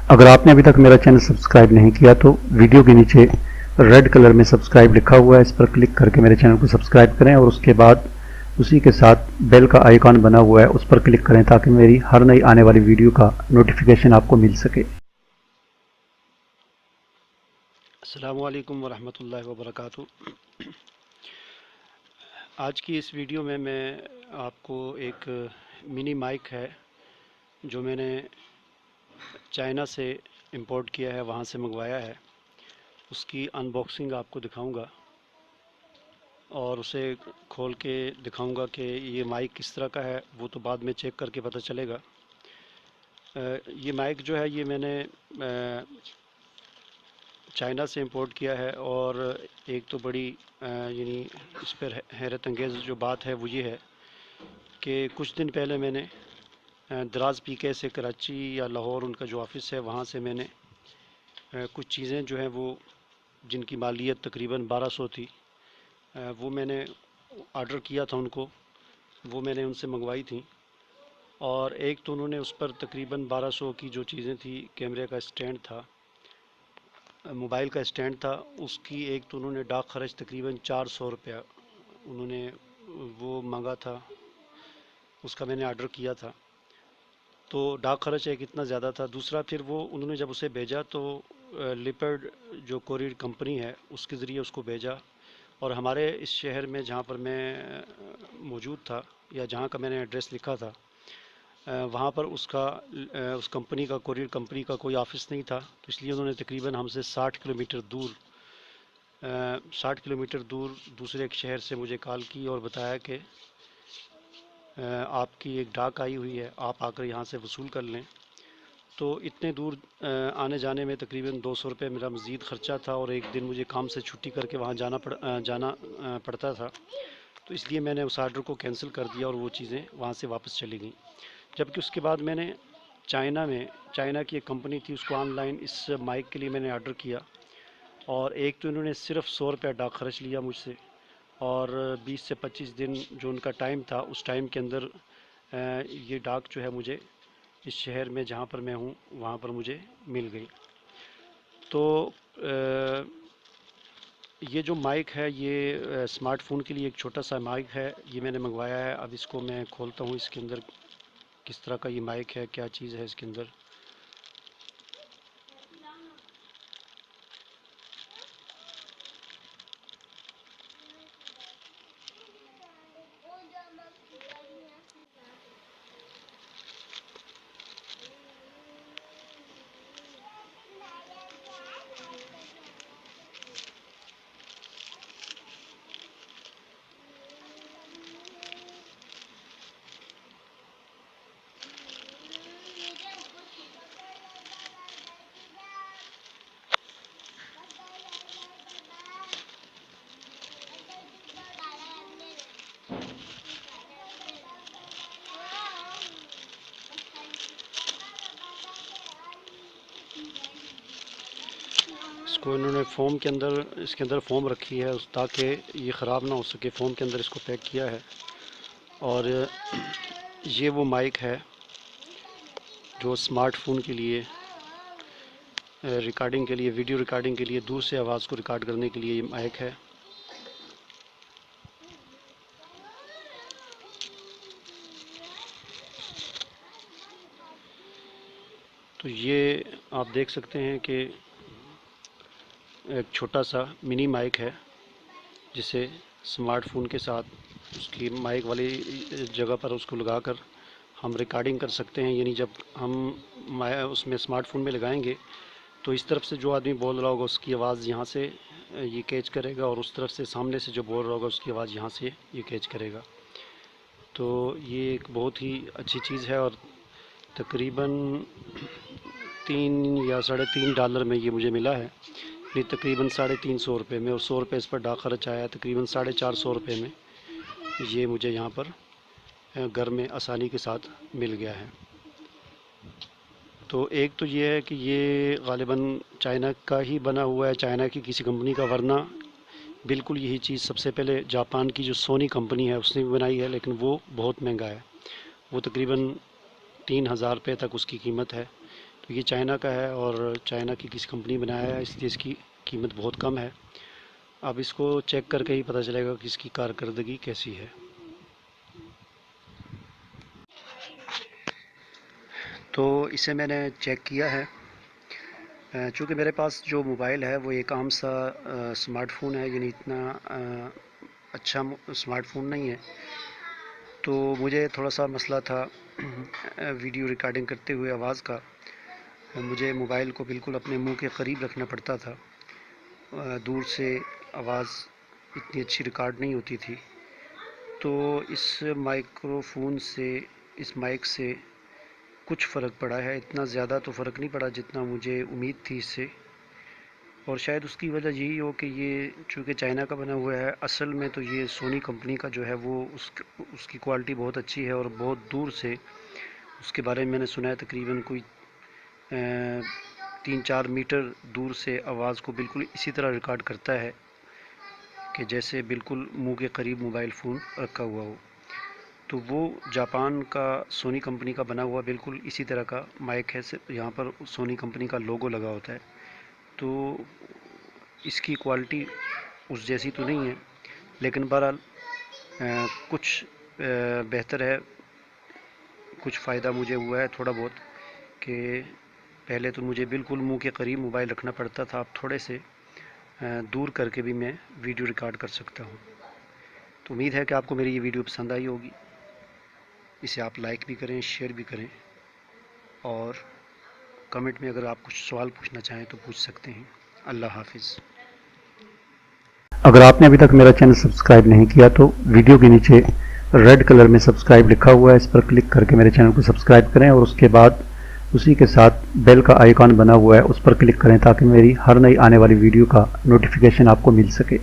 अगर आपने अभी तक मेरा चैनल सब्सक्राइब नहीं किया तो वीडियो के नीचे रेड कलर में सब्सक्राइब लिखा हुआ है, इस पर क्लिक करके मेरे चैनल को सब्सक्राइब करें और उसके बाद उसी के साथ बेल का आइकॉन बना हुआ है उस पर क्लिक करें ताकि मेरी हर नई आने वाली वीडियो का नोटिफिकेशन आपको मिल सके। अस्सलामु अलैकुम वरहमतुल्लाहि वबरकातुहू। आज की इस वीडियो में मैं आपको एक मिनी माइक है जो मैंने चाइना से इंपोर्ट किया है, वहाँ से मंगवाया है, उसकी अनबॉक्सिंग आपको दिखाऊंगा और उसे खोल के दिखाऊंगा कि ये माइक किस तरह का है। वो तो बाद में चेक करके पता चलेगा। ये माइक जो है ये मैंने चाइना से इंपोर्ट किया है और एक तो बड़ी यानी इस पर हैरत अंगेज़ जो बात है वो ये है कि कुछ दिन पहले मैंने दराज पीके से कराची या लाहौर उनका जो ऑफ़िस है वहाँ से मैंने कुछ चीज़ें जो हैं वो जिनकी मालियत तकरीबन 1200 थी, वो मैंने ऑर्डर किया था उनको, वो मैंने उनसे मंगवाई थी। और एक तो उन्होंने उस पर तकरीबन 1200 की जो चीज़ें थी, कैमरे का स्टैंड था, मोबाइल का स्टैंड था, उसकी एक तो उन्होंने डाक खर्च तकरीबन 400 रुपया उन्होंने वो मांगा था, उसका मैंने ऑर्डर किया था। तो डाक खर्च एक इतना ज़्यादा था। दूसरा फिर वो उन्होंने जब उसे भेजा तो लिपर्ड जो कोरियर कंपनी है उसके ज़रिए उसको भेजा और हमारे इस शहर में जहाँ पर मैं मौजूद था या जहाँ का मैंने एड्रेस लिखा था, वहाँ पर उस कंपनी का कोरियर कंपनी का कोई ऑफ़िस नहीं था। तो इसलिए उन्होंने तकरीबन हमसे 60 किलोमीटर दूर दूसरे एक शहर से मुझे कॉल की और बताया कि आपकी एक डाक आई हुई है, आप आकर यहाँ से वसूल कर लें। तो इतने दूर आने जाने में तकरीबन 200 रुपये मेरा मज़ीद ख़र्चा था और एक दिन मुझे काम से छुट्टी करके वहाँ जाना पड़ता था। तो इसलिए मैंने उस आर्डर को कैंसिल कर दिया और वो चीज़ें वहाँ से वापस चली गई। जबकि उसके बाद मैंने चाइना की एक कंपनी थी, उसको ऑनलाइन इस माइक के लिए मैंने ऑर्डर किया और एक तो इन्होंने सिर्फ 100 रुपया डाक खर्च लिया मुझसे और 20 से 25 दिन जो उनका टाइम था, उस टाइम के अंदर ये डाक जो है मुझे इस शहर में जहाँ पर मैं हूँ वहाँ पर मुझे मिल गई। तो ये जो माइक है ये स्मार्टफ़ोन के लिए एक छोटा सा माइक है, ये मैंने मंगवाया है। अब इसको मैं खोलता हूँ, इसके अंदर किस तरह का ये माइक है, क्या चीज़ है इसके अंदर। इसको इन्होंने इसके अंदर फ़ोम रखी है ताकि ये ख़राब ना हो सके, फ़ोम के अंदर इसको पैक किया है। और ये वो माइक है जो स्मार्टफ़ोन के लिए रिकॉर्डिंग के लिए, वीडियो रिकॉर्डिंग के लिए, दूर से आवाज़ को रिकॉर्ड करने के लिए ये माइक है। तो ये आप देख सकते हैं कि एक छोटा सा मिनी माइक है जिसे स्मार्टफ़ोन के साथ उसकी माइक वाली जगह पर उसको लगाकर हम रिकॉर्डिंग कर सकते हैं। यानी जब हम उसमें स्मार्टफ़ोन में लगाएंगे तो इस तरफ से जो आदमी बोल रहा होगा उसकी आवाज़ यहाँ से ये कैच करेगा और उस तरफ से सामने से जो बोल रहा होगा उसकी आवाज़ यहाँ से ये कैच करेगा। तो ये एक बहुत ही अच्छी चीज़ है और तकरीबन 3 या $3.5 में ये मुझे मिला है। ये तकरीबन 350 रुपये में और 100 रुपये इस पर डाक खर्च आया, तकरीबन 450 रुपये में ये मुझे यहाँ पर घर में आसानी के साथ मिल गया है। तो एक तो ये है कि ये ग़ालिबन चाइना का ही बना हुआ है, चाइना की किसी कंपनी का, वरना बिल्कुल यही चीज़ सबसे पहले जापान की जो सोनी कंपनी है उसने भी बनाई है, लेकिन वो बहुत महंगा है, वो तकरीबन 3000 रुपये तक उसकी कीमत है। ये चाइना का है और चाइना की किसी कंपनी बनाया है, इसलिए इसकी कीमत बहुत कम है। अब इसको चेक करके ही पता चलेगा कि इसकी कारकर्दगी कैसी है। तो इसे मैंने चेक किया है। चूँकि मेरे पास जो मोबाइल है वो एक आम सा स्मार्टफ़ोन है, यानी इतना अच्छा स्मार्टफ़ोन नहीं है। तो मुझे थोड़ा सा मसला था वीडियो रिकॉर्डिंग करते हुए आवाज़ का। मुझे मोबाइल को बिल्कुल अपने मुंह के करीब रखना पड़ता था। दूर से आवाज़ इतनी अच्छी रिकॉर्ड नहीं होती थी। तो इस माइक्रोफोन से, इस माइक से कुछ फ़र्क पड़ा है। इतना ज़्यादा तो फ़र्क नहीं पड़ा जितना मुझे उम्मीद थी इससे, और शायद उसकी वजह यही हो कि ये चूँकि चाइना का बना हुआ है। असल में तो ये सोनी कंपनी का जो है वो उसकी क्वालिटी बहुत अच्छी है, और बहुत दूर से उसके बारे में मैंने सुना है, तकरीबन कोई 3-4 मीटर दूर से आवाज़ को बिल्कुल इसी तरह रिकॉर्ड करता है कि जैसे बिल्कुल मुंह के करीब मोबाइल फ़ोन रखा हुआ हो। तो वो जापान का सोनी कंपनी का बना हुआ बिल्कुल इसी तरह का माइक है। यहाँ पर सोनी कंपनी का लोगो लगा होता है। तो इसकी क्वालिटी उस जैसी तो नहीं है, लेकिन बहरहाल कुछ बेहतर है। कुछ फ़ायदा मुझे हुआ है थोड़ा बहुत, कि पहले तो मुझे बिल्कुल मुंह के करीब मोबाइल रखना पड़ता था, अब थोड़े से दूर करके भी मैं वीडियो रिकॉर्ड कर सकता हूँ। तो उम्मीद है कि आपको मेरी ये वीडियो पसंद आई होगी। इसे आप लाइक भी करें, शेयर भी करें, और कमेंट में अगर आप कुछ सवाल पूछना चाहें तो पूछ सकते हैं। अल्लाह हाफिज़। अगर आपने अभी तक मेरा चैनल सब्सक्राइब नहीं किया तो वीडियो के नीचे रेड कलर में सब्सक्राइब लिखा हुआ है, इस पर क्लिक करके मेरे चैनल को सब्सक्राइब करें, और उसके बाद उसी के साथ बेल का आइकॉन बना हुआ है उस पर क्लिक करें, ताकि मेरी हर नई आने वाली वीडियो का नोटिफिकेशन आपको मिल सके।